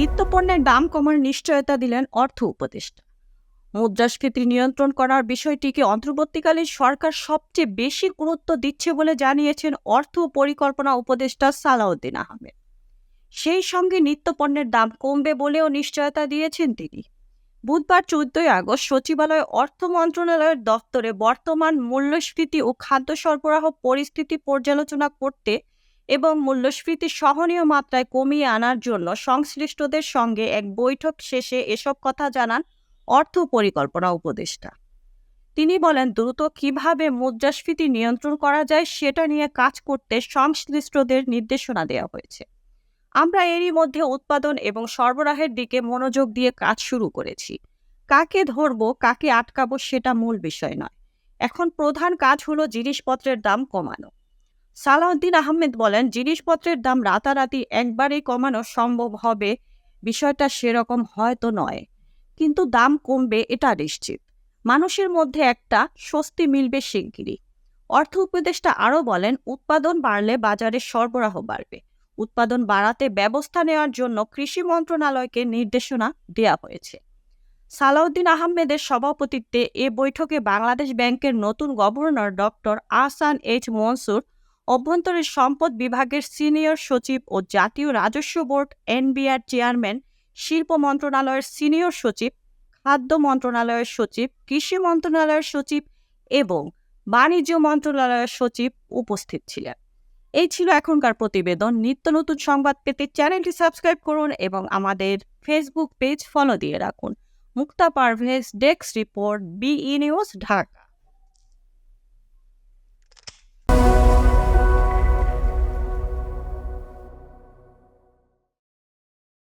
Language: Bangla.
নিত্যপণ্যের দাম কমার নিশ্চয়তা দিলেন অর্থ উপদেষ্টা। মুদ্রাস্ফীতি নিয়ন্ত্রণ করার বিষয়টিকে অন্তর্বর্তীকালীন সরকার সবচেয়ে বেশি গুরুত্ব দিচ্ছে বলে জানিয়েছেন অর্থ ও পরিকল্পনা উপদেষ্টা সালাউদ্দিন আহমেদ। সেই সঙ্গে নিত্যপণ্যের দাম কমবে বলেও নিশ্চয়তা দিয়েছেন তিনি। বুধবার 14 আগস্ট সচিবালয়ে অর্থ মন্ত্রণালয়ের দপ্তরে বর্তমান মূল্যস্ফীতি ও খাদ্য সরবরাহ পরিস্থিতি পর্যালোচনা করতে এবং মূল্যস্ফীতি সহনীয় মাত্রায় কমিয়ে আনার জন্য সংশ্লিষ্টদের সঙ্গে এক বৈঠক শেষে এসব কথা জানান অর্থ পরিকল্পনা উপদেষ্টা। তিনি বলেন, দ্রুত কিভাবে মুদ্রাস্ফীতি নিয়ন্ত্রণ করা যায় সেটা নিয়ে কাজ করতে সংশ্লিষ্টদের নির্দেশনা দেওয়া হয়েছে। আমরা এরই মধ্যে উৎপাদন এবং সরবরাহের দিকে মনোযোগ দিয়ে কাজ শুরু করেছি। কাকে ধরবো, কাকে আটকাবো সেটা মূল বিষয় নয়। এখন প্রধান কাজ হলো জিনিসপত্রের দাম কমানো। সালাউদ্দিন আহমেদ বলেন, জিনিসপত্রের দাম রাতারাতি একবারেই কমানো সম্ভব হবে বিষয়টা সেরকম হয়তো নয়, কিন্তু দাম কমবে এটা নিশ্চিত। মানুষের মধ্যে একটা স্বস্তি মিলবে শিগগিরই। অর্থ উপদেষ্টা আরও বলেন, উৎপাদন বাড়লে বাজারে সরবরাহ বাড়বে। উৎপাদন বাড়াতে ব্যবস্থা নেওয়ার জন্য কৃষি মন্ত্রণালয়কে নির্দেশনা দেওয়া হয়েছে। সালাউদ্দিন আহমেদের সভাপতিত্বে এ বৈঠকে বাংলাদেশ ব্যাংকের নতুন governor doctor Ahsan H Mansur, অভ্যন্তরীণ সম্পদ বিভাগের সিনিয়র সচিব ও জাতীয় রাজস্ব বোর্ড এনবিআর চেয়ারম্যান, শিল্প মন্ত্রণালয়ের সিনিয়র সচিব, খাদ্য মন্ত্রণালয়ের সচিব, কৃষি মন্ত্রণালয়ের সচিব এবং বাণিজ্য মন্ত্রণালয়ের সচিব উপস্থিত ছিলেন। এই ছিল এখনকার প্রতিবেদন। নিত্য নতুন সংবাদ পেতে চ্যানেলটি সাবস্ক্রাইব করুন এবং আমাদের ফেসবুক পেজ ফলো দিয়ে রাখুন। Mukta Parvez, desk report, BE news, Dhaka.